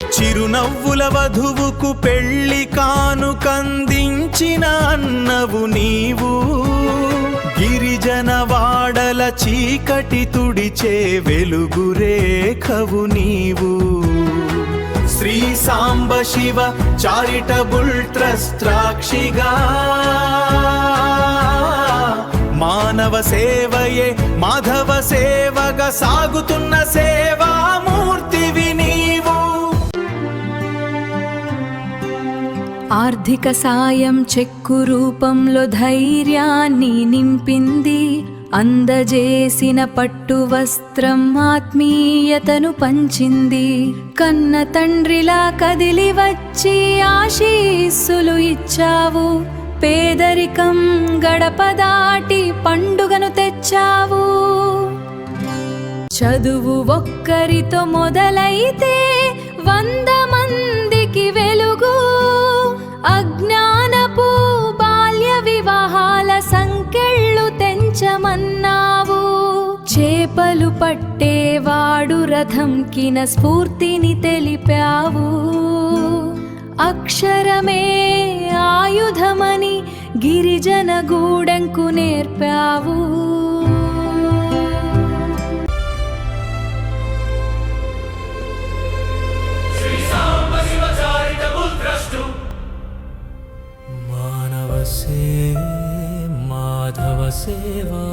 చిరునవ్వుల వధువుకు పెళ్లి కానుకందించిన అన్నవు నీవు, గిరిజన వాడల చీకటి తుడిచే వెలుగు రేఖవు నీవు. శ్రీ సాంబ శివ చారిటబుల్ ట్రస్ట్ సాక్షిగా మానవ సేవయే మాధవ సేవగా సాగుతున్న సేవామూర్తివి నీవు. ఆర్థిక సాయం చెక్కు రూపంలో ధైర్యాన్ని నింపింది, అందజేసిన పట్టు వస్త్రం ఆత్మీయతను పంచింది. కన్న తండ్రిలా కదిలి వచ్చి ఆశీస్సులు ఇచ్చావు, పేదరికం గడప దాటి పండుగను తెచ్చావు. చదువు ఒక్కరితో మొదలైతే 100 మందికి వెలుగు, అజ్ఞానపు బాల్య వివాహాల సంకెళ్ళు తెంచమన్నావు. చేపలు పట్టేవాడు రథంకిన స్ఫూర్తిని తెలిపావు, అక్షరమే ఆయుధమని గిరిజన గూడెంకు నేర్పావు. మాధవ సేవా